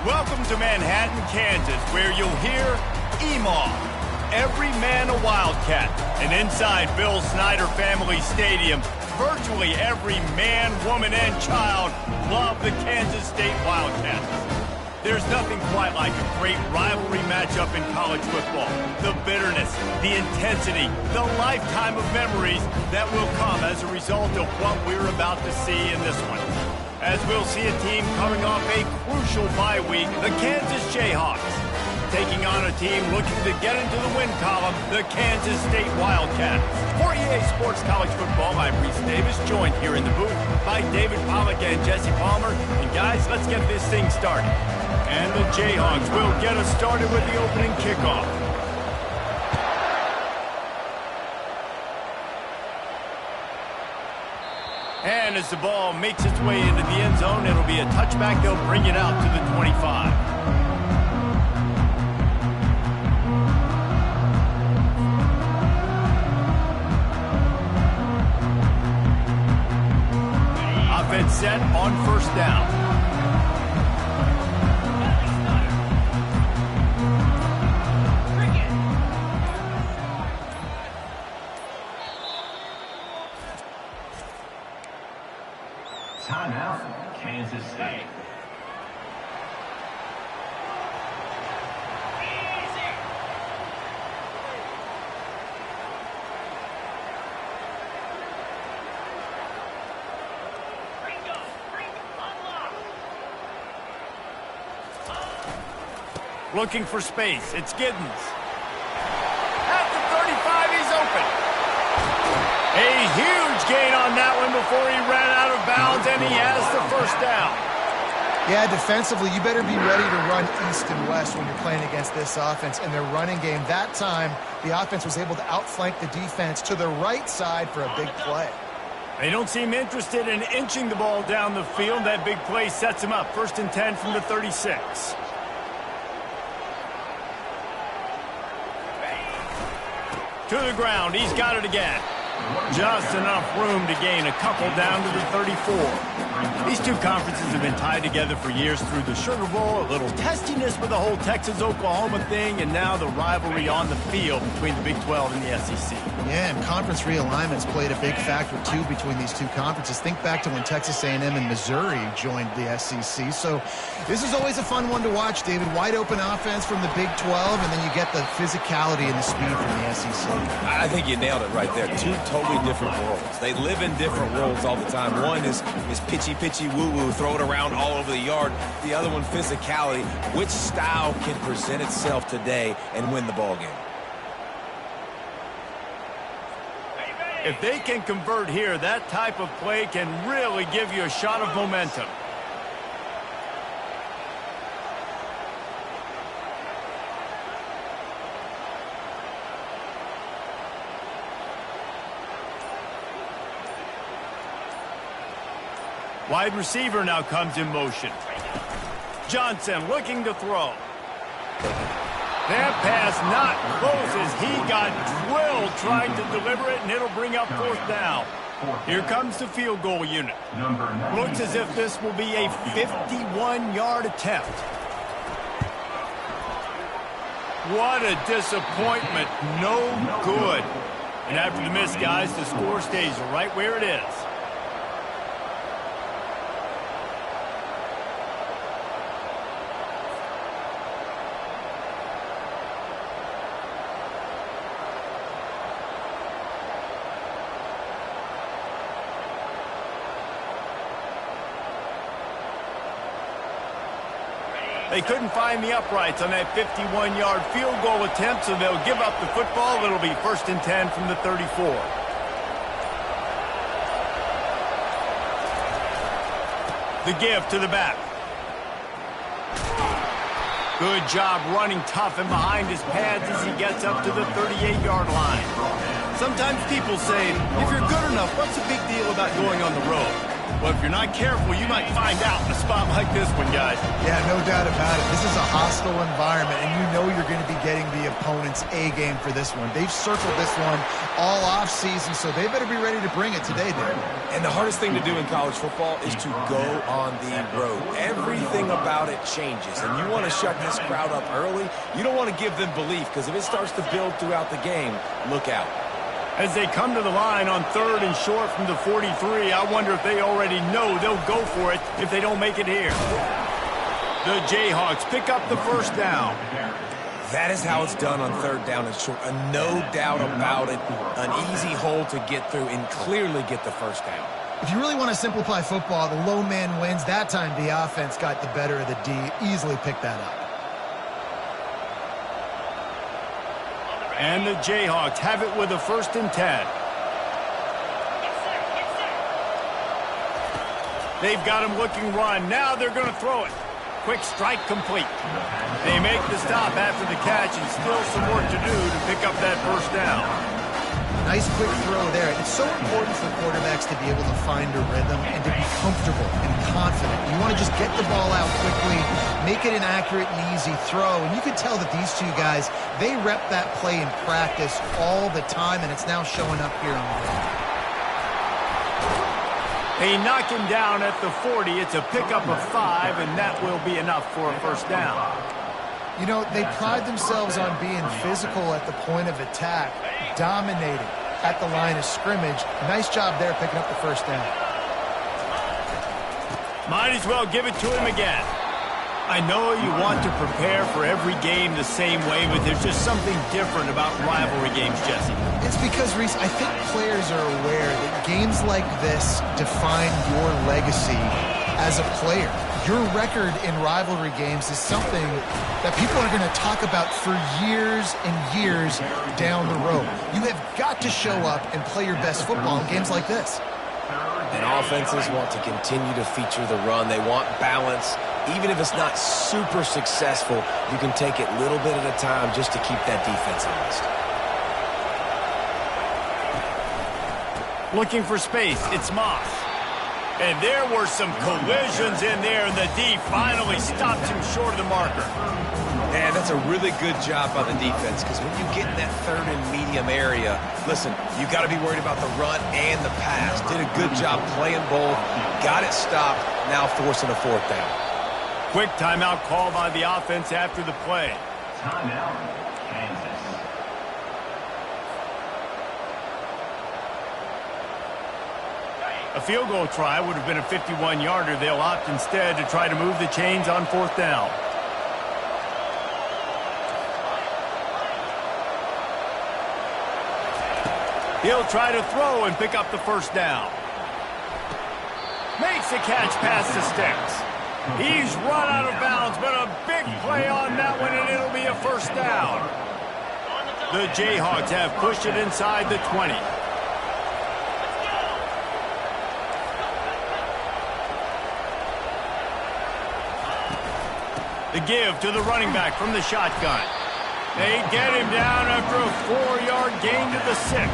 Welcome to Manhattan, Kansas, where you'll hear Ncaa, every man a Wildcat. And inside Bill Snyder Family Stadium, virtually every man, woman, and child love the Kansas State Wildcats. There's nothing quite like a great rivalry matchup in college football. The bitterness, the intensity, the lifetime of memories that will come as a result of what we're about to see in this one. As we'll see a team coming off a crucial bye week, the Kansas Jayhawks, taking on a team looking to get into the win column, the Kansas State Wildcats. For EA Sports College Football, I'm Reese Davis, joined here in the booth by David Pollack and Jesse Palmer. And guys, let's get this thing started. And the Jayhawks will get us started with the opening kickoff. And as the ball makes its way into the end zone, it'll be a touchback. They'll bring it out to the 25. Offense set on first down. Timeout, Kansas State. Looking for space. It's Giddens. At the 35, he's open. A huge gain on that one before he ran out of bounds, and he has the first down. Yeah, defensively, you better be ready to run east and west when you're playing against this offense. In their running game, that time, the offense was able to outflank the defense to the right side for a big play. They don't seem interested in inching the ball down the field. That big play sets him up. 1st and 10 from the 36. To the ground. He's got it again. Just enough room to gain a couple down to the 34. These two conferences have been tied together for years through the Sugar Bowl, a little testiness with the whole Texas-Oklahoma thing, and now the rivalry on the field between the Big 12 and the SEC. Yeah, and conference realignments played a big factor, too, between these two conferences. Think back to when Texas A&M and Missouri joined the SEC. So this is always a fun one to watch, David. Wide open offense from the Big 12, and then you get the physicality and the speed from the SEC. I think you nailed it right there. Two totally different worlds. They live in different worlds all the time. One is pitchy, woo-woo, throw it around all over the yard. The other one, physicality. Which style can present itself today and win the ball game? If they can convert here, that type of play can really give you a shot of momentum. Wide receiver now comes in motion. Johnson looking to throw. That pass not close as he got drilled trying to deliver it, and it'll bring up 4th down. Here comes the field goal unit. Looks as if this will be a 51-yard attempt. What a disappointment. No good. And after the miss, guys, the score stays right where it is. They couldn't find the uprights on that 51-yard field goal attempt, so they'll give up the football. It'll be 1st and 10 from the 34. The give to the back. Good job running tough and behind his pads as he gets up to the 38-yard line. Sometimes people say, if you're good enough, what's the big deal about going on the road? But if you're not careful, you might find out in a spot like this one, guys. Yeah, no doubt about it. This is a hostile environment, and you know you're going to be getting the opponent's A game for this one. They've circled this one all offseason, so they better be ready to bring it today, Dave. And the hardest thing to do in college football is to go on the road. Everything about it changes, and you want to shut this crowd up early. You don't want to give them belief, because if it starts to build throughout the game, look out. As they come to the line on 3rd and short from the 43, I wonder if they already know they'll go for it if they don't make it here. The Jayhawks pick up the first down. That is how it's done on 3rd down and short. No doubt about it. An easy hole to get through and clearly get the first down. If you really want to simplify football, the low man wins. That time the offense got the better of the D. Easily picked that up. And the Jayhawks have it with a 1st and 10. They've got him looking run. Now they're going to throw it. Quick strike complete. They make the stop after the catch, and still some work to do to pick up that first down. Nice quick throw there. It's so important for quarterbacks to be able to find a rhythm and to be comfortable and confident. You want to just get the ball out quickly, make it an accurate and easy throw. And you can tell that these two guys, they rep that play in practice all the time, and it's now showing up here on the field. They knock him down at the 40. It's a pickup of 5, and that will be enough for a first down. You know, they pride themselves on being physical at the point of attack, dominating at the line of scrimmage. Nice job there picking up the first down. Might as well give it to him again. I know you want to prepare for every game the same way, but there's just something different about rivalry games, Jesse. It's because, Reese, I think players are aware that games like this define your legacy as a player. Your record in rivalry games is something that people are going to talk about for years and years down the road. You have got to show up and play your best football in games like this. And offenses want to continue to feature the run. They want balance. Even if it's not super successful, you can take it little bit at a time just to keep that defense honest. Looking for space, it's Moss. And there were some collisions in there, and the D finally stopped him short of the marker. And that's a really good job by the defense, because when you get in that 3rd and medium area, listen, you got to be worried about the run and the pass. Did a good job playing both, got it stopped, now forcing a 4th down. Quick timeout call by the offense after the play. Timeout, Kansas. A field goal try would have been a 51-yarder. They'll opt instead to try to move the chains on 4th down. He'll try to throw and pick up the first down. Makes the catch past the sticks. He's run out of bounds, but a big play on that one, and it'll be a first down. The Jayhawks have pushed it inside the 20. The give to the running back from the shotgun. They get him down after a 4-yard gain to the 6.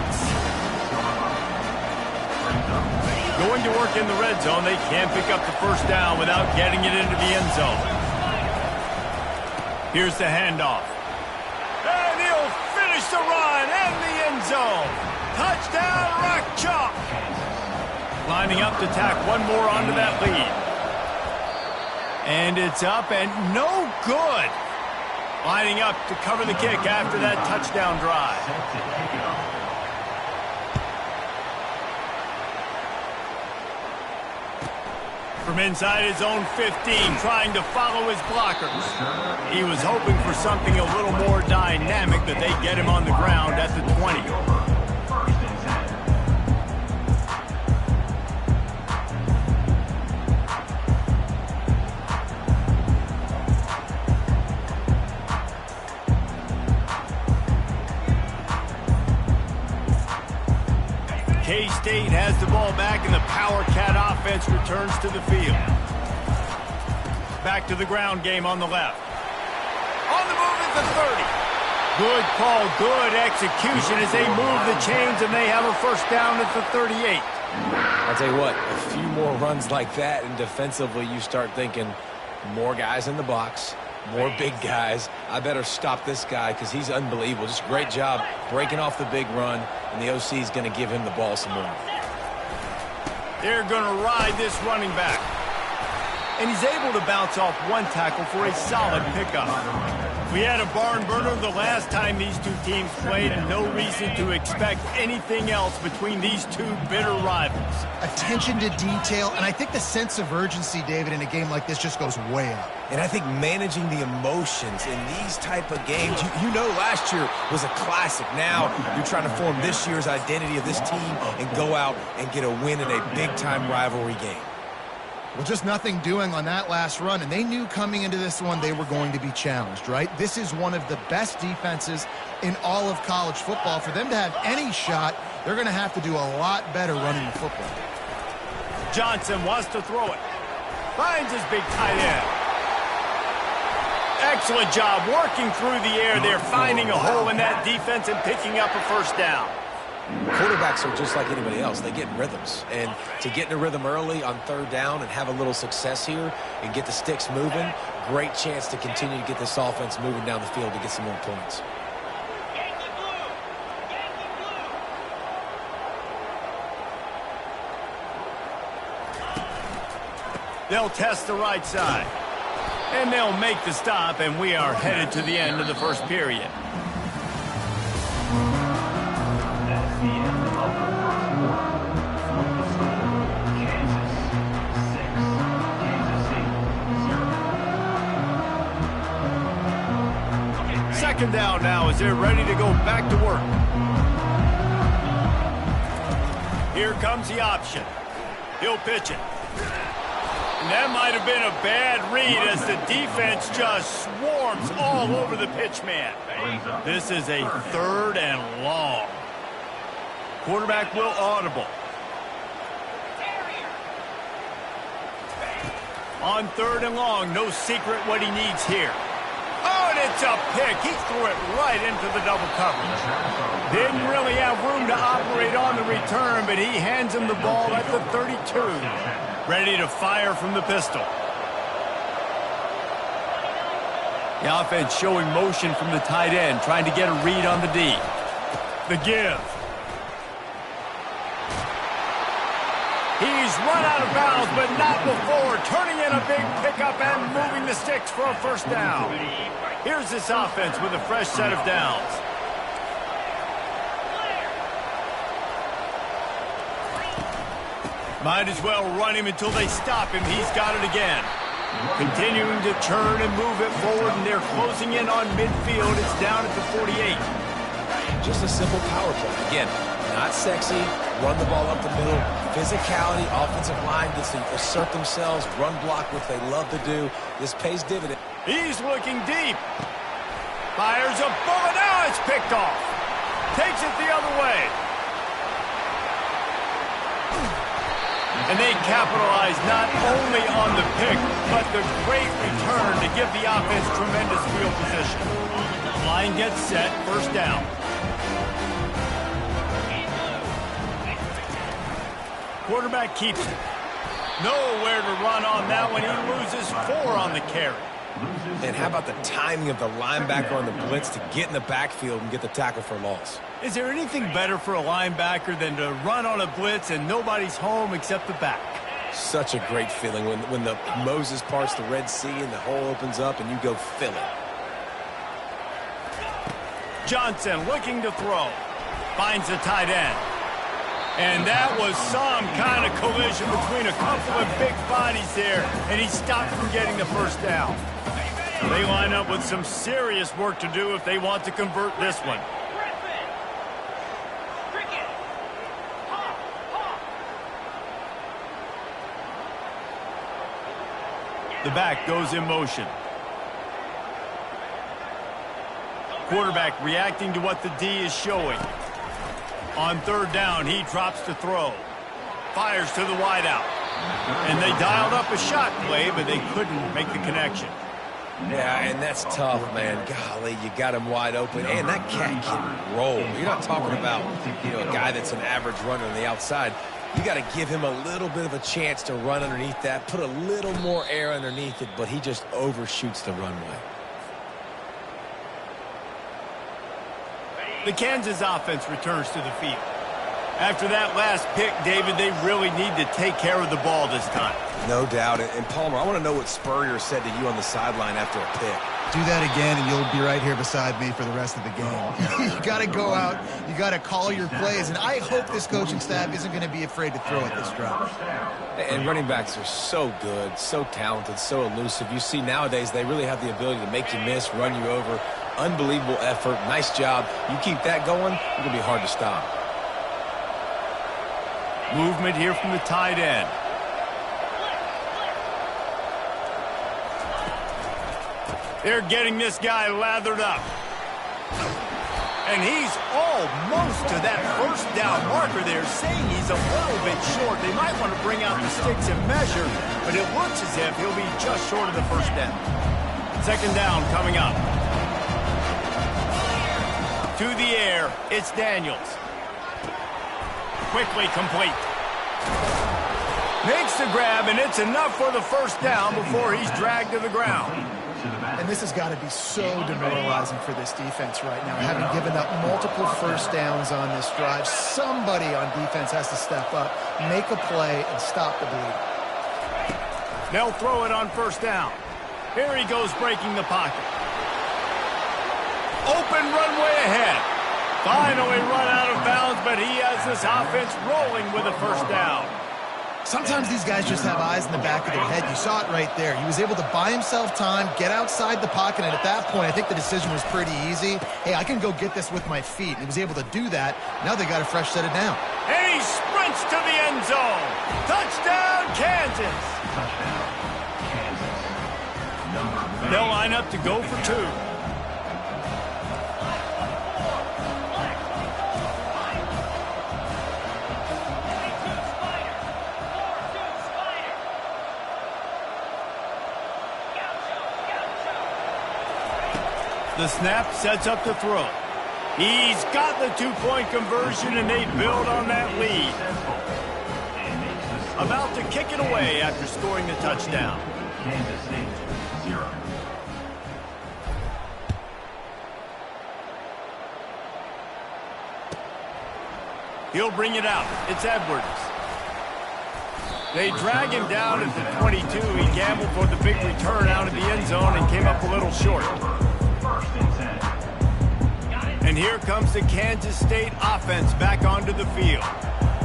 Going to work in the red zone, they can't pick up the first down without getting it into the end zone. Here's the handoff. And he'll finish the run and the end zone. Touchdown, Rock Chalk. Lining up to tack one more onto that lead. And it's up and no good. Lining up to cover the kick after that touchdown drive. From inside his own 15, trying to follow his blockers. He was hoping for something a little more dynamic, but they get him on the ground at the 20. K-State has the ball back, and the Power Cat offense returns to the field. Back to the ground game on the left. On the move at the 30. Good call, good execution as they move the chains, and they have a first down at the 38. I'll tell you what, a few more runs like that, and defensively you start thinking more guys in the box, more big guys. I better stop this guy because he's unbelievable. Just a great job breaking off the big run, and the OC is going to give him the ball some more. They're going to ride this running back. And he's able to bounce off one tackle for a solid pickup. We had a barn burner the last time these two teams played, and no reason to expect anything else between these two bitter rivals. Attention to detail, and I think the sense of urgency, David, in a game like this just goes way up. And I think managing the emotions in these type of games, you know last year was a classic. Now you're trying to form this year's identity of this team and go out and get a win in a big-time rivalry game. Well, just nothing doing on that last run, and they knew coming into this one they were going to be challenged, right? This is one of the best defenses in all of college football. For them to have any shot, they're going to have to do a lot better running the football. Johnson wants to throw it. Finds his big tight end. Excellent job working through the air there, finding a hole in that defense and picking up a first down. Quarterbacks are just like anybody else. They get in rhythms. And to get in a rhythm early on third down and have a little success here and get the sticks moving, great chance to continue to get this offense moving down the field to get some more points. They'll test the right side. And they'll make the stop, and we are headed to the end of the first period. That's the end of the first quarter. The score, Kansas 6, Kansas City 0. Second down now as they're ready to go back to work. Here comes the option. He'll pitch it. And that might have been a bad read as the defense just swarms all over the pitch man. This is a third and long. Quarterback will audible. On third and long, no secret what he needs here. Oh, and it's a pick. He threw it right into the double coverage. Didn't really have room to operate on the return, but he hands him the ball at the 32. Ready to fire from the pistol. The offense showing motion from the tight end, trying to get a read on the D. The give. He's run out of bounds, but not before. Turning in a big pickup and moving the sticks for a first down. Here's this offense with a fresh set of downs. Might as well run him until they stop him. He's got it again. Continuing to turn and move it forward, and they're closing in on midfield. It's down at the 48. Just a simple power play. Again, not sexy, run the ball up the middle. Physicality, offensive line gets to assert themselves, run block, which they love to do. This pays dividend. He's looking deep. Fires a bullet. Now it's picked off. Takes it the other way. And they capitalize not only on the pick, but the great return to give the offense tremendous field position. Line gets set, first down. Quarterback keeps it. Nowhere to run on that one. He loses 4 on the carry. And how about the timing of the linebacker on the blitz to get in the backfield and get the tackle for loss? Is there anything better for a linebacker than to run on a blitz and nobody's home except the back? Such a great feeling when the Moses parts the Red Sea and the hole opens up and you go fill it. Johnson looking to throw. Finds the tight end. And that was some kind of collision between a couple of big bodies there, and he stopped from getting the first down. They line up with some serious work to do if they want to convert this one. The back goes in motion. Quarterback reacting to what the D is showing. On third down, he drops to throw. Fires to the wideout. And they dialed up a shot play, but they couldn't make the connection. Yeah, and that's tough, man. Golly, you got him wide open. And that cat can roll. You're not talking about, a guy that's an average runner on the outside. You got to give him a little bit of a chance to run underneath that, put a little more air underneath it, but he just overshoots the runway. The Kansas offense returns to the field. After that last pick, David, they really need to take care of the ball this time. No doubt. And Palmer, I want to know what Spurrier said to you on the sideline after a pick. Do that again, and you'll be right here beside me for the rest of the game. You got to go out. You got to call your plays, and I hope this coaching staff isn't going to be afraid to throw at this drive. And running backs are so good, so talented, so elusive. You see nowadays they really have the ability to make you miss, run you over. Unbelievable effort. Nice job. You keep that going, it's going to be hard to stop. Movement here from the tight end. They're getting this guy lathered up. And he's almost to that first down marker there, saying he's a little bit short. They might want to bring out the sticks and measure, but it looks as if he'll be just short of the first down. Second down coming up. To the air, it's Daniels. Quickly complete. Makes the grab, and it's enough for the first down before he's dragged to the ground. And this has got to be so demoralizing for this defense right now, having given up multiple first downs on this drive. Somebody on defense has to step up, make a play, and stop the bleed. They'll throw it on first down. Here he goes, breaking the pocket. Open runway ahead. Finally run out of bounds, but he has this offense rolling with a first down. Sometimes these guys just have eyes in the back of their head. You saw it right there. He was able to buy himself time, get outside the pocket, and at that point, I think the decision was pretty easy. Hey, I can go get this with my feet. And he was able to do that. Now they got a fresh set of down. And he sprints to the end zone. Touchdown, Kansas. Touchdown, Kansas. Number 9. They'll line up to go for 2. The snap sets up the throw. He's got the 2-point conversion, and they build on that lead. About to kick it away after scoring the touchdown. Kansas State, 0. He'll bring it out. It's Edwards. They drag him down at the 22. He gambled for the big return out of the end zone and came up a little short. First and 10. And here comes the Kansas State offense back onto the field.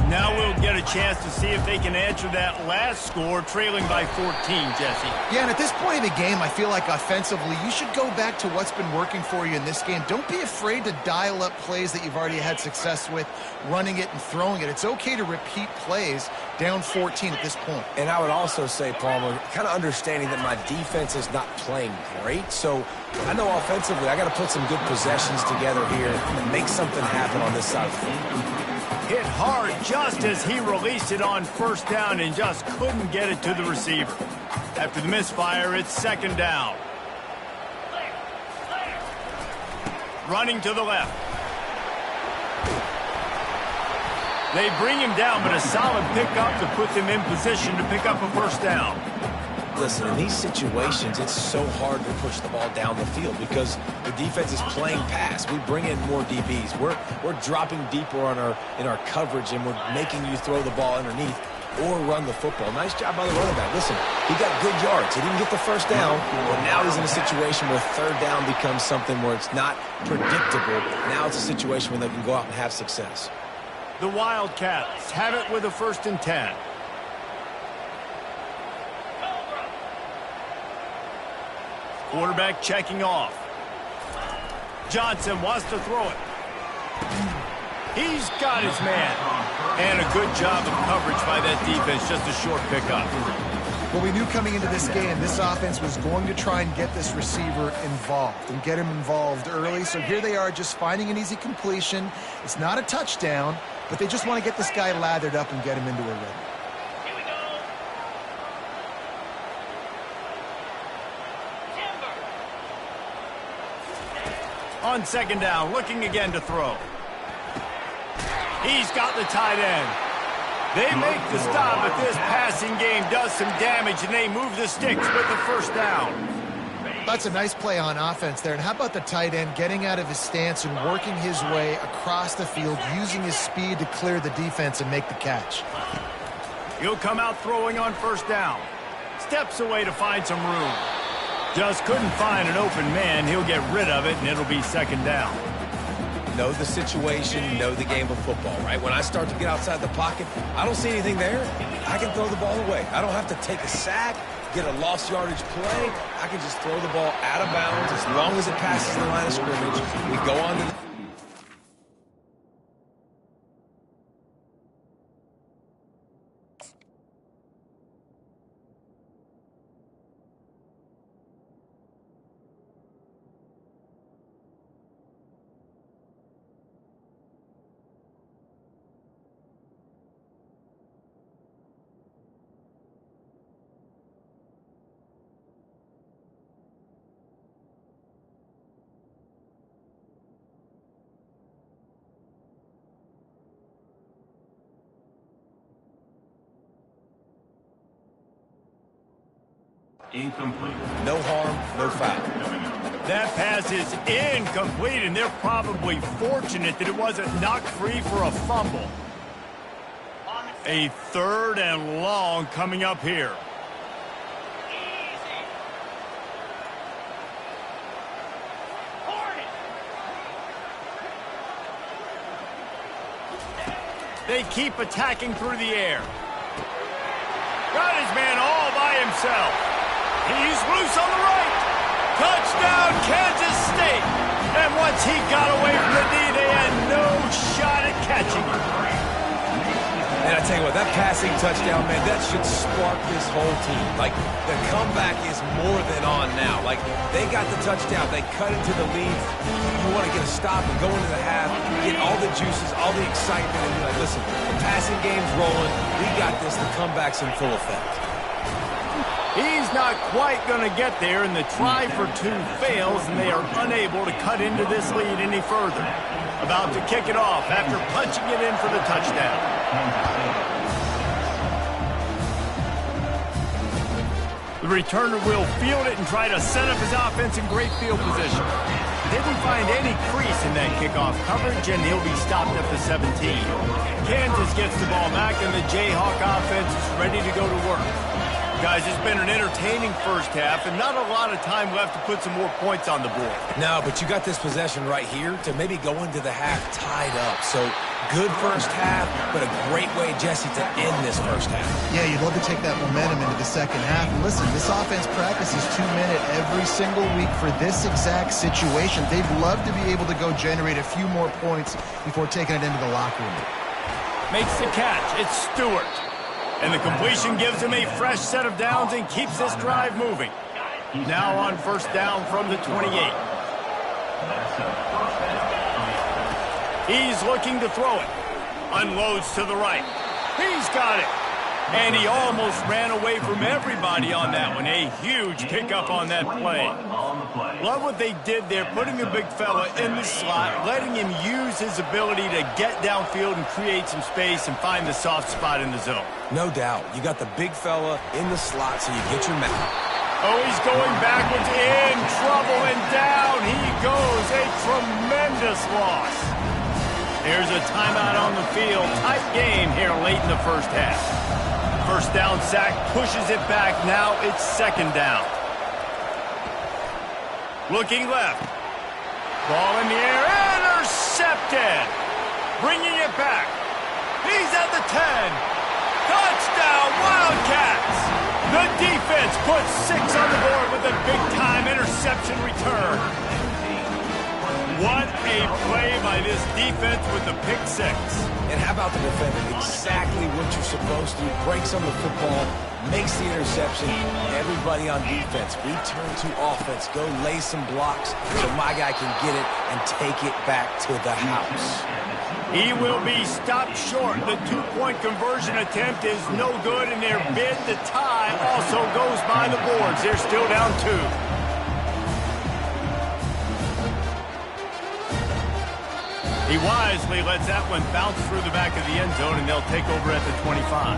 Now we'll get a chance to see if they can answer that last score, trailing by 14, Jesse. Yeah, and at this point of the game, I feel like offensively, you should go back to what's been working for you in this game. Don't be afraid to dial up plays that you've already had success with, running it and throwing it. It's okay to repeat plays down 14 at this point. And I would also say, Palmer, kind of understanding that my defense is not playing great, so I know offensively I got to put some good possessions together here and make something happen on this side of the field. Hit hard just as he released it on first down and just couldn't get it to the receiver. After the misfire, it's second down. Running to the left. They bring him down, but a solid pickup to put them in position to pick up a first down. Listen, in these situations, it's so hard to push the ball down the field because the defense is playing pass. We bring in more DBs. We're dropping deeper in our coverage, and we're making you throw the ball underneath or run the football. Nice job by the running back. Listen, he got good yards. He didn't get the first down, but now he's in a situation where third down becomes something where it's not predictable. Now it's a situation where they can go out and have success. The Wildcats have it with a first and 10. Quarterback checking off. Johnson wants to throw it. He's got his man. And a good job of coverage by that defense. Just a short pickup. Well, we knew coming into this game, this offense was going to try and get this receiver involved and get him involved early. So here they are just finding an easy completion. It's not a touchdown, but they just want to get this guy lathered up and get him into a rhythm. On second down, looking again to throw. He's got the tight end. They make the stop, but this passing game does some damage, and they move the sticks with the first down. That's a nice play on offense there. And how about the tight end getting out of his stance and working his way across the field, using his speed to clear the defense and make the catch. He'll come out throwing on first down. Steps away to find some room. Just couldn't find an open man. He'll get rid of it, and it'll be second down. Know the situation, know the game of football, right? When I start to get outside the pocket, I don't see anything there. I can throw the ball away. I don't have to take a sack, get a lost yardage play. I can just throw the ball out of bounds as long as it passes the line of scrimmage. We go on to the... Incomplete. No harm, no foul. That pass is incomplete, and they're probably fortunate that it wasn't knocked free for a fumble. A third and long coming up here. They keep attacking through the air. Got his man all by himself. He's loose on the right. Touchdown, Kansas State. And once he got away from the knee, they had no shot at catching him. And I tell you what, that passing touchdown, man, that should spark this whole team. Like, the comeback is more than on now. Like, they got the touchdown. They cut into the lead. You want to get a stop and go into the half, get all the juices, all the excitement, and be like, listen, the passing game's rolling. We got this. The comeback's in full effect. He's not quite going to get there, and the try for two fails, and they are unable to cut into this lead any further. About to kick it off after punching it in for the touchdown. The returner will field it and try to set up his offense in great field position. Didn't find any crease in that kickoff coverage, and he'll be stopped at the 17. Kansas gets the ball back, and the Jayhawk offense is ready to go to work. Guys, it's been an entertaining first half and not a lot of time left to put some more points on the board. No, but you got this possession right here to maybe go into the half tied up. So good first half, but a great way, Jesse, to end this first half. Yeah, you'd love to take that momentum into the second half. And listen, this offense practices 2-minute every single week for this exact situation. They'd love to be able to go generate a few more points before taking it into the locker room. Makes the catch. It's Stewart. And the completion gives him a fresh set of downs and keeps this drive moving. Now on first down from the 28. He's looking to throw it. Unloads to the right. He's got it. And he almost ran away from everybody on that one. A huge pickup on that play. Love what they did there, putting the big fella in the slot, letting him use his ability to get downfield and create some space and find the soft spot in the zone. No doubt. You got the big fella in the slot, so you get your man. Oh, he's going backwards, in trouble, and down he goes. A tremendous loss. There's a timeout on the field. Tight game here late in the first half. First down sack pushes it back. Now it's second down. Looking left. Ball in the air. Intercepted. Bringing it back. He's at the 10. Touchdown, Wildcats. The defense puts 6 on the board with a big-time interception return. What a play by this defense with the pick 6. And how about the defender? Exactly what you're supposed to. Breaks on the football, makes the interception. Everybody on defense, return to offense. Go lay some blocks so my guy can get it and take it back to the house. He will be stopped short. The 2-point conversion attempt is no good, and their bid to tie also goes by the boards. They're still down 2. He wisely lets that one bounce through the back of the end zone, and they'll take over at the 25.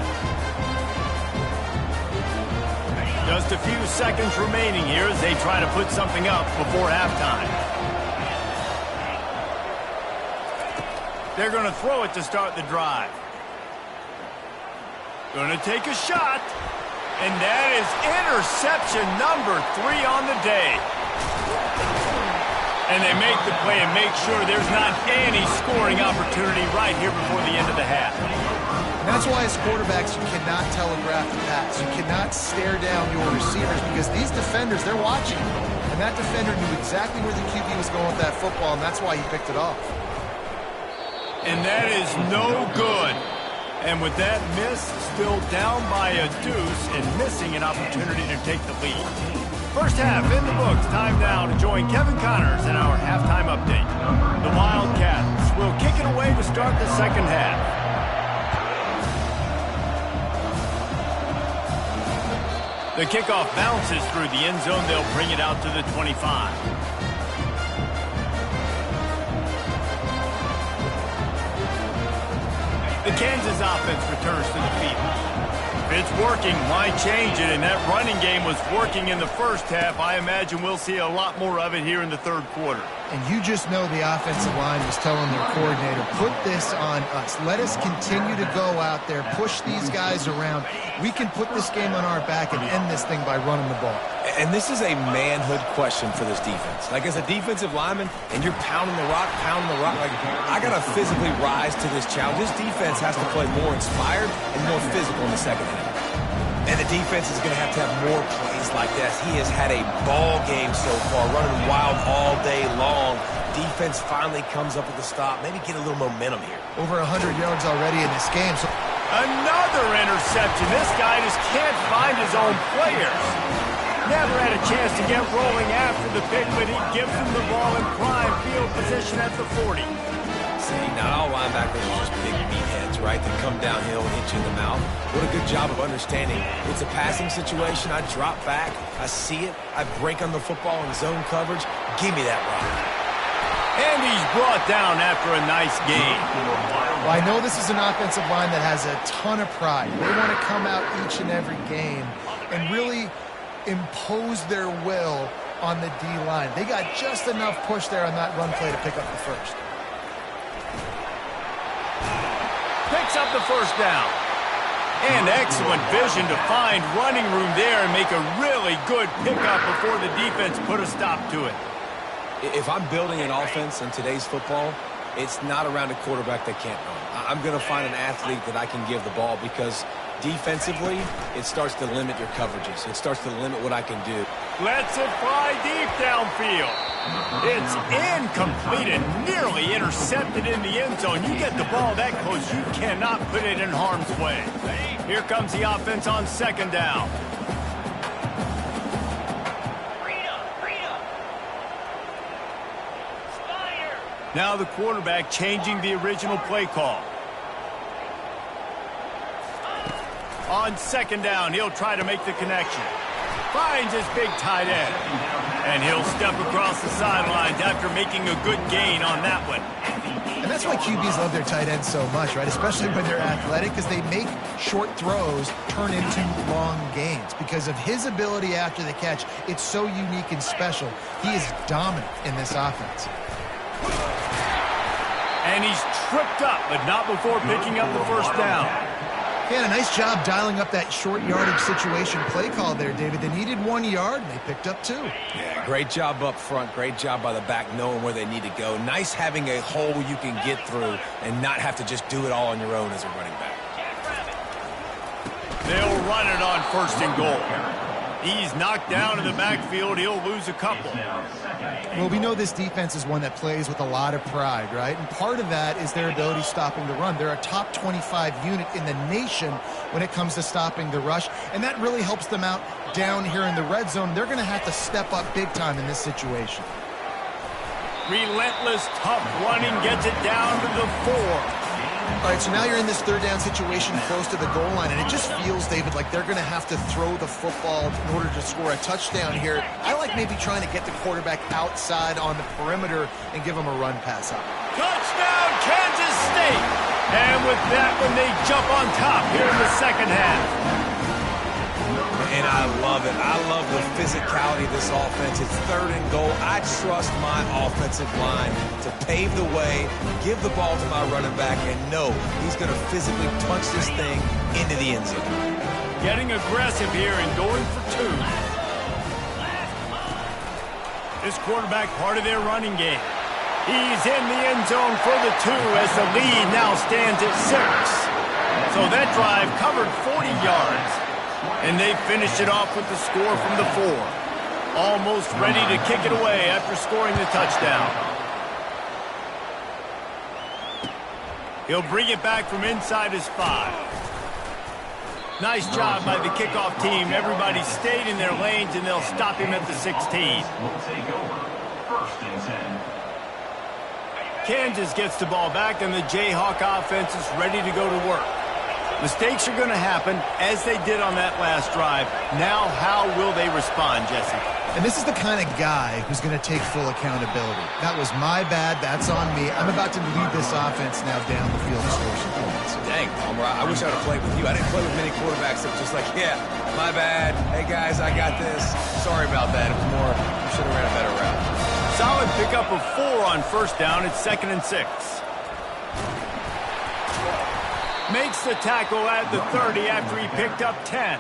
Just a few seconds remaining here as they try to put something up before halftime. They're going to throw it to start the drive. Going to take a shot. And that is interception number 3 on the day. And they make the play and make sure there's not any scoring opportunity right here before the end of the half. And that's why as quarterbacks you cannot telegraph the pass. You cannot stare down your receivers because these defenders, they're watching you. And that defender knew exactly where the QB was going with that football, and that's why he picked it off. And that is no good. And with that miss, still down by a deuce and missing an opportunity to take the lead. First half in the books. Time now to join Kevin Connors in our halftime update. The Wildcats will kick it away to start the second half. The kickoff bounces through the end zone. They'll bring it out to the 25. The Kansas offense returns to the field. If it's working, why change it? And that running game was working in the first half. I imagine we'll see a lot more of it here in the third quarter. And you just know the offensive line was telling their coordinator, put this on us. Let us continue to go out there, push these guys around. We can put this game on our back and end this thing by running the ball. And this is a manhood question for this defense. Like, as a defensive lineman, and you're pounding the rock, like, I got to physically rise to this challenge. This defense has to play more inspired and more physical in the second half. And the defense is going to have more plays like this. He has had a ball game so far, running wild all day long. Defense finally comes up with a stop. Maybe get a little momentum here. Over 100 yards already in this game. So another interception. This guy just can't find his own players. Never had a chance to get rolling after the pick, but he gives him the ball in prime field position at the 40. See, not all linebackers are just big meatheads, right? That come downhill and hit you in the mouth. What a good job of understanding. It's a passing situation. I drop back. I see it. I break on the football in zone coverage. Give me that rock. And he's brought down after a nice game. Well, I know this is an offensive line that has a ton of pride. They want to come out each and every game and really impose their will on the D-line. They got just enough push there on that run play to pick up the first. Picks up the first down. And excellent vision to find running room there and make a really good pickup before the defense put a stop to it. If I'm building an offense in today's football, it's not around a quarterback that can't run. I'm going to find an athlete that I can give the ball because defensively, it starts to limit your coverages. It starts to limit what I can do. Lets it fly deep downfield. It's incomplete and nearly intercepted in the end zone. You get the ball that close, you cannot put it in harm's way. Here comes the offense on second down. Now the quarterback changing the original play call. On second down, he'll try to make the connection. Finds his big tight end. And he'll step across the sidelines after making a good gain on that one. And that's why QBs love their tight ends so much, right? Especially when they're athletic, because they make short throws turn into long gains. Because of his ability after the catch, it's so unique and special. He is dominant in this offense. And he's tripped up, but not before picking up the first down. Yeah, a nice job dialing up that short yardage situation play call there, David. They needed 1 yard, and they picked up 2. Yeah, great job up front. Great job by the back knowing where they need to go. Nice having a hole you can get through and not have to just do it all on your own as a running back. They'll run it on first and goal. He's knocked down in the backfield. He'll lose a couple. Well, we know this defense is one that plays with a lot of pride, right? And part of that is their ability stopping the run. They're a top 25 unit in the nation when it comes to stopping the rush, and that really helps them out down here in the red zone. They're going to have to step up big time in this situation. Relentless, tough running gets it down to the 4. All right, so now you're in this third down situation close to the goal line, and it just feels, David, like they're going to have to throw the football in order to score a touchdown here. I like maybe trying to get the quarterback outside on the perimeter and give him a run pass out. Touchdown, Kansas State! And with that one, they jump on top here in the second half. And I love it. I love the physicality of this offense. It's 3rd and goal. I trust my offensive line to pave the way, give the ball to my running back, and know he's going to physically punch this thing into the end zone. Getting aggressive here and going for 2. This quarterback part of their running game. He's in the end zone for the 2 as the lead now stands at 6. So that drive covered 40 yards. And they finished it off with the score from the 4. Almost ready to kick it away after scoring the touchdown. He'll bring it back from inside his 5. Nice job by the kickoff team. Everybody stayed in their lanes, and they'll stop him at the 16. Will take over. 1st and 10. Kansas gets the ball back, and the Jayhawk offense is ready to go to work. Mistakes are going to happen, as they did on that last drive. Now, how will they respond, Jesse? And this is the kind of guy who's going to take full accountability. That was my bad. That's on me. I'm about to lead this offense now down the field to score some points. Dang, Palmer, I wish I would have played with you. I didn't play with many quarterbacks that were just like, yeah, my bad. Hey, guys, I got this. Sorry about that. It was more, you should have ran a better route. Solid pickup of 4 on 1st down. It's 2nd and 6. Makes the tackle at the 30 after he picked up 10.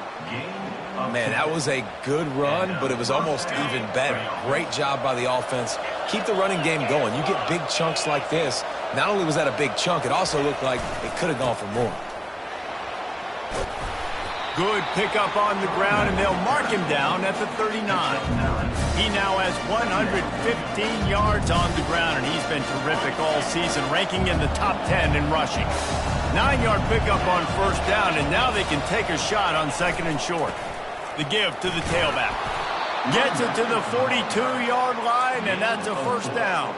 Man, that was a good run, but it was almost even better. Great job by the offense. Keep the running game going. You get big chunks like this. Not only was that a big chunk, it also looked like it could have gone for more. Good pickup on the ground, and they'll mark him down at the 39. He now has 115 yards on the ground, and he's been terrific all season, ranking in the top 10 in rushing. 9-yard pickup on 1st down, and now they can take a shot on 2nd and short. The give to the tailback. Gets it to the 42-yard line, and that's a 1st down.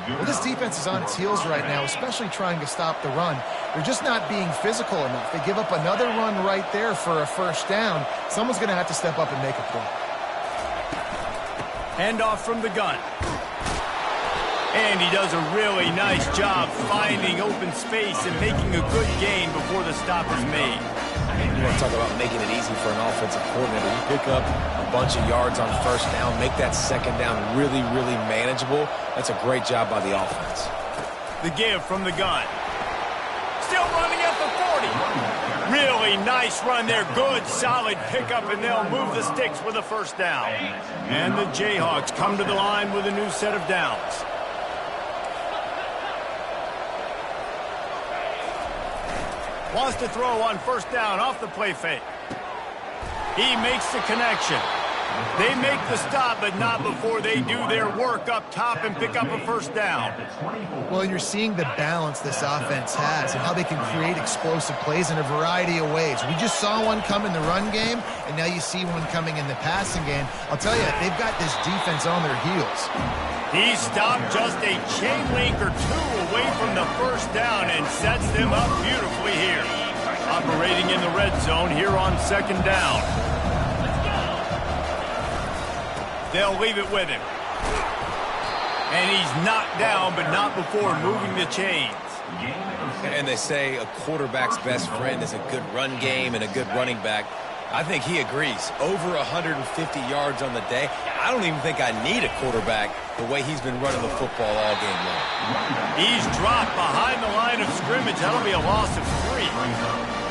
Well, this defense is on its heels right now, especially trying to stop the run. They're just not being physical enough. They give up another run right there for a 1st down. Someone's going to have to step up and make a play. Handoff from the gun. And he does a really nice job finding open space and making a good gain before the stop is made. You want to talk about making it easy for an offensive coordinator. You pick up a bunch of yards on 1st down, make that 2nd down really, really manageable. That's a great job by the offense. The give from the gun. Still running at the 40. Really nice run there. Good, solid pickup, and they'll move the sticks with a 1st down. And the Jayhawks come to the line with a new set of downs. Wants to throw on 1st down off the play fake. He makes the connection. They make the stop, but not before they do their work up top and pick up a 1st down. Well, you're seeing the balance this offense has and how they can create explosive plays in a variety of ways. We just saw one come in the run game, and now you see one coming in the passing game. I'll tell you, they've got this defense on their heels. He stopped just a chain link or 2 away from the 1st down and sets them up beautifully here. Operating in the red zone here on 2nd down. They'll leave it with him. And he's knocked down, but not before moving the chains. And they say a quarterback's best friend is a good run game and a good running back. I think he agrees. Over 150 yards on the day. I don't even think I need a quarterback the way he's been running the football all game long. He's dropped behind the line of scrimmage. That'll be a loss of 3.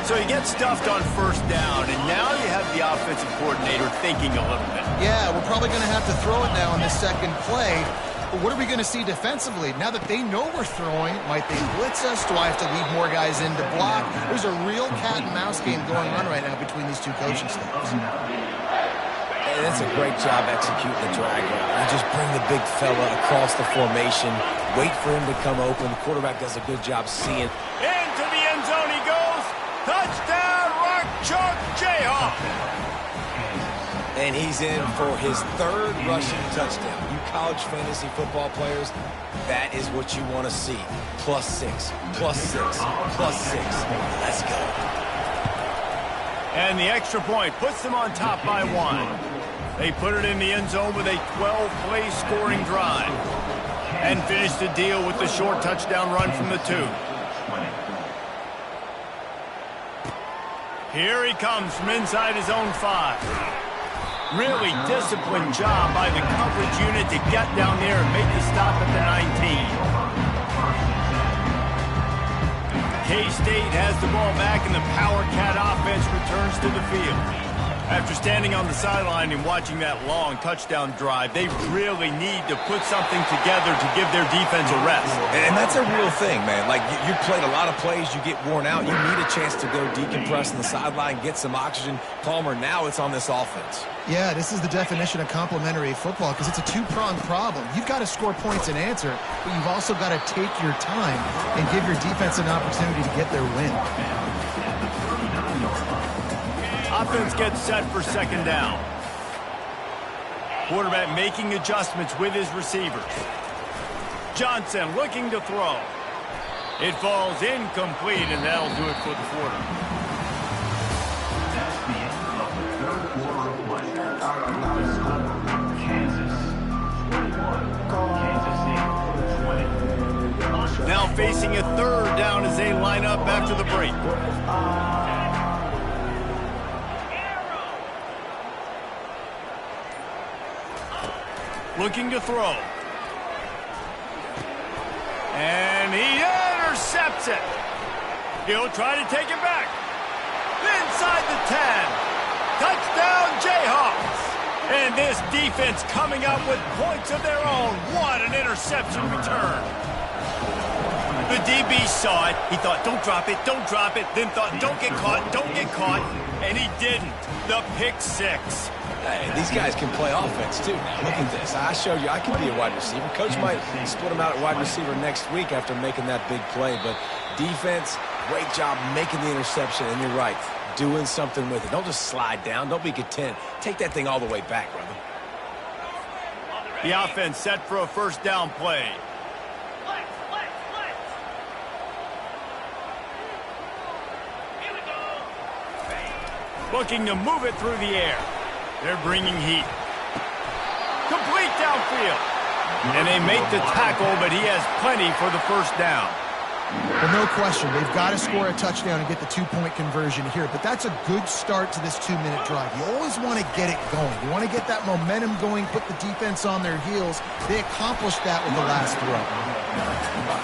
So he gets stuffed on 1st down, and now you have the offensive coordinator thinking a little bit. Yeah, we're probably going to have to throw it now on this 2nd play. But what are we going to see defensively? Now that they know we're throwing, might they blitz us? Do I have to leave more guys in to block? There's a real cat and mouse game going on right now between these two coaching staffs. And that's a great job executing the drag route. You just bring the big fella across the formation, wait for him to come open. The quarterback does a good job seeing. Into the end zone he goes. Touchdown, Rock Chalk Jayhawk. And he's in for his 3rd rushing touchdown. You college fantasy football players, that is what you want to see. +6, +6, +6. Let's go. And the extra point puts them on top by 1. They put it in the end zone with a 12-play scoring drive. And finish the deal with the short touchdown run from the 2. Here he comes from inside his own 5. Really disciplined job by the coverage unit to get down there and make the stop at the 19. K-State has the ball back and the Power Cat offense returns to the field. After standing on the sideline and watching that long touchdown drive, they really need to put something together to give their defense a rest. And that's a real thing, man. Like, you played a lot of plays, you get worn out, you need a chance to go decompress on the sideline, get some oxygen. Palmer, now it's on this offense. Yeah, this is the definition of complementary football because it's a two-pronged problem. You've got to score points and answer, but you've also got to take your time and give your defense an opportunity to get their win. Offense gets set for second down. Quarterback making adjustments with his receivers. Johnson looking to throw. It falls incomplete, and that'll do it for the quarter. That's the end of the third quarter of play. Kansas 21, Kansas City 20. Now facing a third down as they line up after the break. Looking to throw. And he intercepts it. He'll try to take it back. Inside the 10. Touchdown Jayhawks. And this defense coming up with points of their own. What an interception return. The DB saw it. He thought, don't drop it, don't drop it. Then thought, don't get caught, don't get caught. And he didn't. The pick 6. Hey, these guys can play offense, too. Now, look at this. I showed you I can be a wide receiver. Coach might split him out at wide receiver next week after making that big play. But defense, great job making the interception. And you're right, doing something with it. Don't just slide down. Don't be content. Take that thing all the way back, brother. The offense set for a first down play. Looking to move it through the air. They're bringing heat. Complete downfield. And they make the tackle, but he has plenty for the first down. Well, no question. They've got to score a touchdown and get the two-point conversion here. But that's a good start to this 2-minute drive. You always want to get it going. You want to get that momentum going, put the defense on their heels. They accomplished that with the last throw.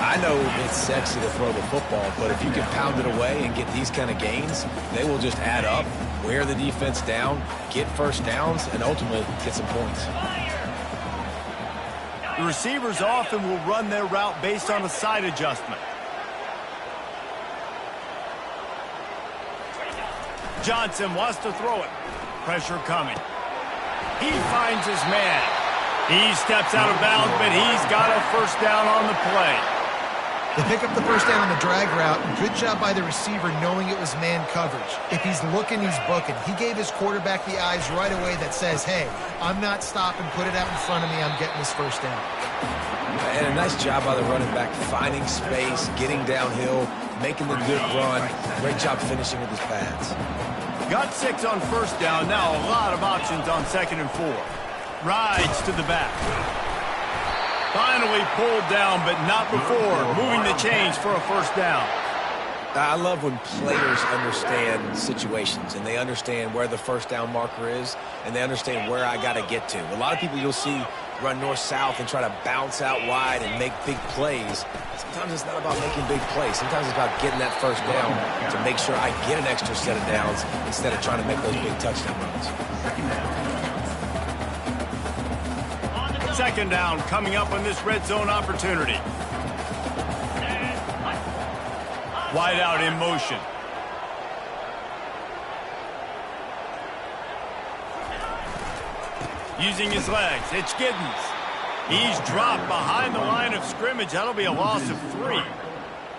I know it's sexy to throw the football, but if you can pound it away and get these kind of gains, they will just add up, wear the defense down, get first downs, and ultimately get some points. The receivers often will run their route based on a side adjustment. Johnson wants to throw it. Pressure coming. He finds his man. He steps out of bounds, but he's got a first down on the play. They pick up the first down on the drag route. Good job by the receiver knowing it was man coverage. If he's looking, he's booking. He gave his quarterback the eyes right away that says, hey, I'm not stopping. Put it out in front of me. I'm getting this first down. And a nice job by the running back, finding space, getting downhill, making the good run. Great job finishing with his pads. Got 6 on first down. Now a lot of options on 2nd and 4. Rides to the back. Finally pulled down, but not before. Moving the chains for a first down. I love when players understand situations and they understand where the first down marker is and they understand where I got to get to. A lot of people you'll see run north-south and try to bounce out wide and make big plays. Sometimes it's not about making big plays. Sometimes it's about getting that first down to make sure I get an extra set of downs instead of trying to make those big touchdown runs. Second down coming up on this red zone opportunity. Wide out in motion. Using his legs, it's Giddens. He's dropped behind the line of scrimmage. That'll be a loss of 3.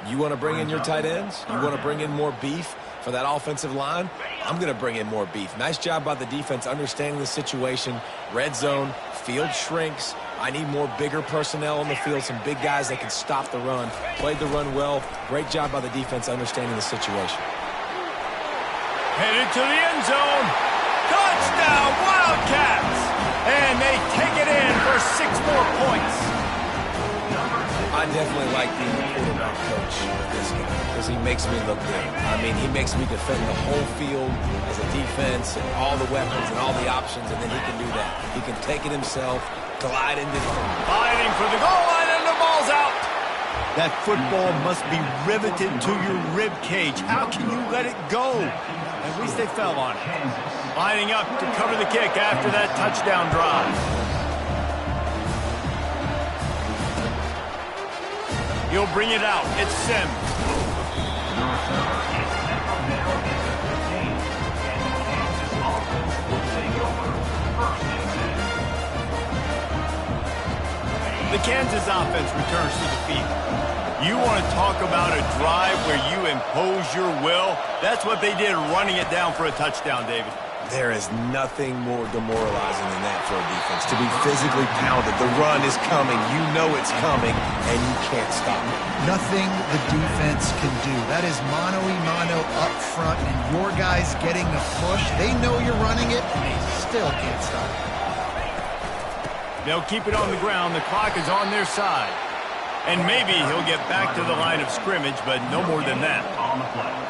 You want to bring in your tight ends? You want to bring in more beef for that offensive line? I'm going to bring in more beef. Nice job by the defense understanding the situation. Red zone, field shrinks. I need more bigger personnel on the field, some big guys that can stop the run. Played the run well. Great job by the defense understanding the situation. Headed to the end zone. Touchdown, Wildcats! And they take it in for 6 more points. I definitely like being the quarterback coach of this guy because he makes me look good. I mean, he makes me defend the whole field as a defense and all the weapons and all the options, and then he can do that. He can take it himself, glide into the Fighting for the goal line, and the ball's out. That football must be riveted to your rib cage. How can you let it go? At least they fell on it. Lining up to cover the kick after that touchdown drive. He'll bring it out. It's Sims. The Kansas offense returns to the field. You want to talk about a drive where you impose your will? That's what they did, running it down for a touchdown, David. There is nothing more demoralizing than that for a defense. To be physically pounded. The run is coming. You know it's coming, and you can't stop it. Nothing the defense can do. That is mano-a-mano up front, and your guys getting the push. They know you're running it, and they still can't stop it. They'll keep it on the ground. The clock is on their side. And maybe he'll get back to the line of scrimmage, but no more than that.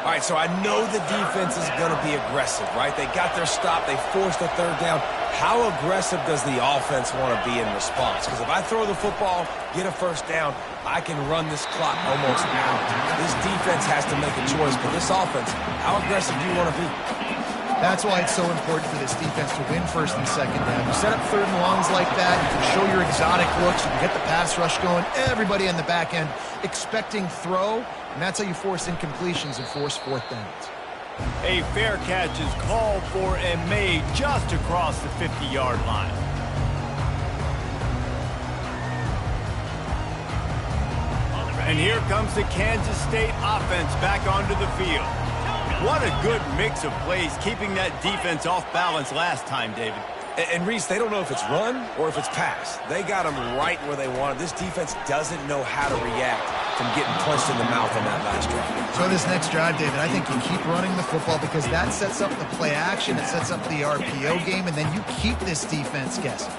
All right, so I know the defense is going to be aggressive, right? They got their stop. They forced a third down. How aggressive does the offense want to be in response? Because if I throw the football, get a first down, I can run this clock almost out. This defense has to make a choice, but this offense, how aggressive do you want to be? That's why it's so important for this defense to win first and second down. You set up third and longs like that, you can show your exotic looks, you can get the pass rush going, everybody on the back end expecting throw, and that's how you force incompletions and force fourth downs. A fair catch is called for and made just across the 50-yard line. And here comes the Kansas State offense back onto the field. What a good mix of plays, keeping that defense off balance last time, David. And Reese, they don't know if it's run or if it's pass. They got them right where they want it. This defense doesn't know how to react from getting punched in the mouth on that last drive. So this next drive, David, I think you keep running the football because that sets up the play action, it sets up the RPO game, and then you keep this defense guessing.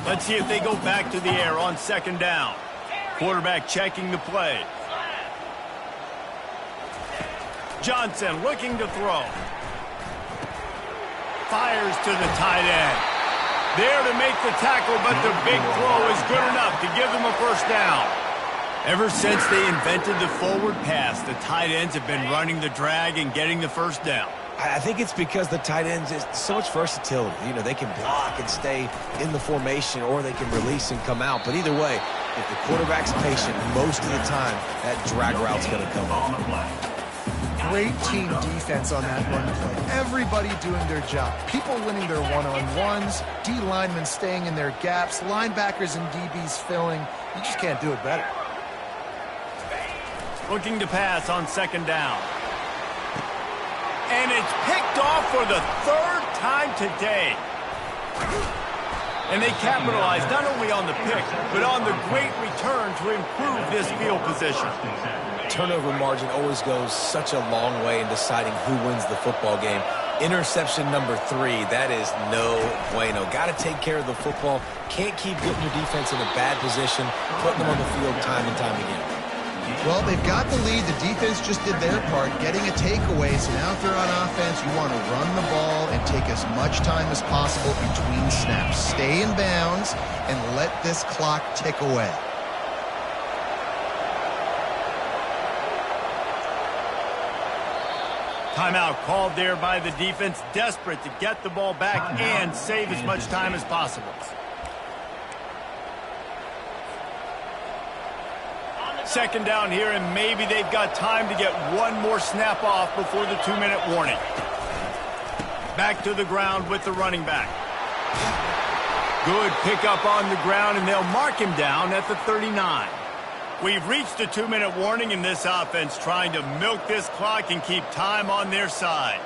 Let's see if they go back to the air on second down. Quarterback checking the play. Johnson looking to throw. Fires to the tight end. There to make the tackle, but the big throw is good enough to give them a first down. Ever since they invented the forward pass, the tight ends have been running the drag and getting the first down. I think it's because the tight ends is so much versatility. You know, they can block and stay in the formation, or they can release and come out. But either way, if the quarterback's patient, most of the time, that drag route's going to come off. Great team defense on that run play. Everybody doing their job. People winning their one-on-ones, D linemen staying in their gaps, linebackers and DBs filling. You just can't do it better. Looking to pass on second down. And it's picked off for the third time today. And they capitalize not only on the pick, but on the great return to improve this field position. Turnover margin always goes such a long way in deciding who wins the football game. Interception number 3, that is no bueno. Got to take care of the football. Can't keep getting your defense in a bad position, putting them on the field time and time again. Well, they've got the lead. The defense just did their part, getting a takeaway. So now if they're on offense, you want to run the ball and take as much time as possible between snaps. Stay in bounds and let this clock tick away. Timeout called there by the defense, desperate to get the ball back and save as much time as possible. Second down here, and maybe they've got time to get one more snap off before the 2-minute warning. Back to the ground with the running back. Good pickup on the ground, and they'll mark him down at the 39. We've reached the 2-minute warning, and this offense trying to milk this clock and keep time on their side.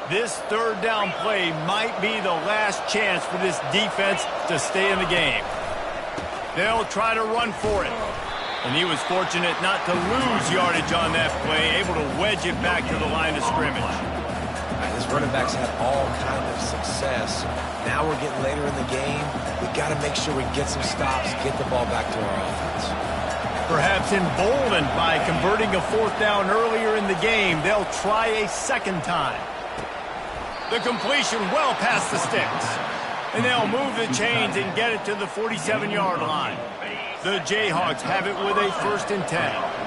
This third down play might be the last chance for this defense to stay in the game. They'll try to run for it. And he was fortunate not to lose yardage on that play, able to wedge it back to the line of scrimmage. This running backs had all kind of success. Now we're getting later in the game. We got to make sure we get some stops, get the ball back to our offense. Perhaps emboldened by converting a fourth down earlier in the game, they'll try a second time. The completion well past the sticks. And they'll move the chains and get it to the 47-yard line. The Jayhawks have it with a 1st and 10.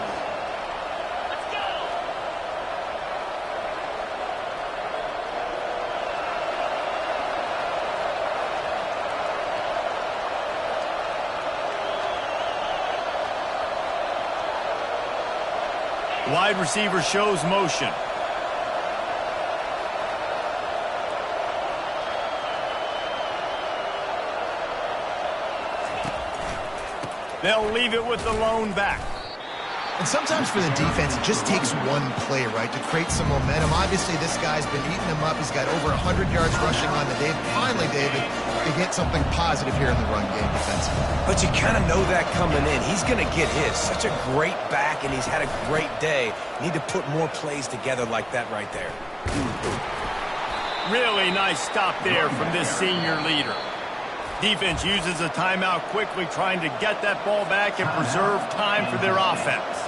Wide receiver shows motion. They'll leave it with the lone back. And sometimes for the defense, it just takes one play, right, to create some momentum. Obviously, this guy's been eating them up. He's got over 100 yards rushing on the day. Finally, David, they get something positive here in the run game defensively. But you kind of know that coming in. He's going to get his. Such a great back, and he's had a great day. Need to put more plays together like that right there. Really nice stop there from this senior leader. Defense uses a timeout quickly, trying to get that ball back and preserve time for their offense.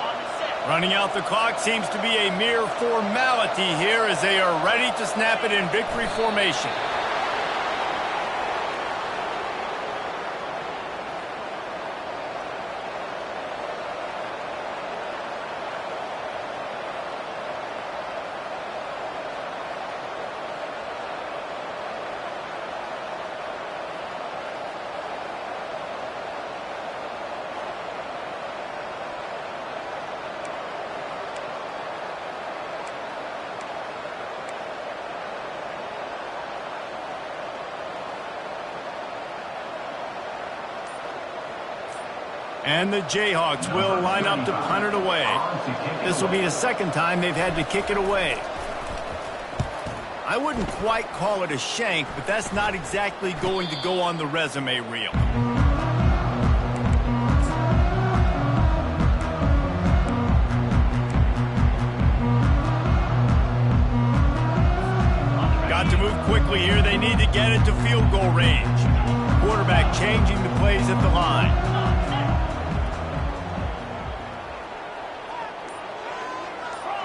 Running out the clock seems to be a mere formality here as they are ready to snap it in victory formation. And the Jayhawks will line up to punt it away. This will be the second time they've had to kick it away. I wouldn't quite call it a shank, but that's not exactly going to go on the resume reel. Got to move quickly here. They need to get it to field goal range. Quarterback changing the plays at the line.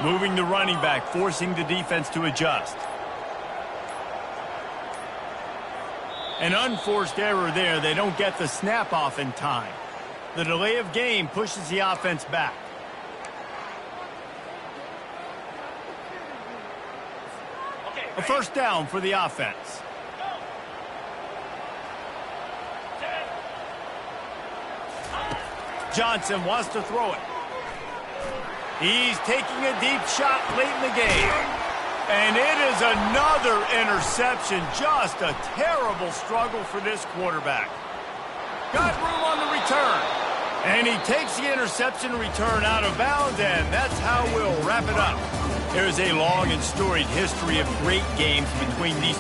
Moving the running back, forcing the defense to adjust. An unforced error there. They don't get the snap off in time. The delay of game pushes the offense back. A first down for the offense. Johnson wants to throw it. He's taking a deep shot late in the game. And it is another interception. Just a terrible struggle for this quarterback. Got room on the return. And he takes the interception return out of bounds, and that's how we'll wrap it up. There's a long and storied history of great games between these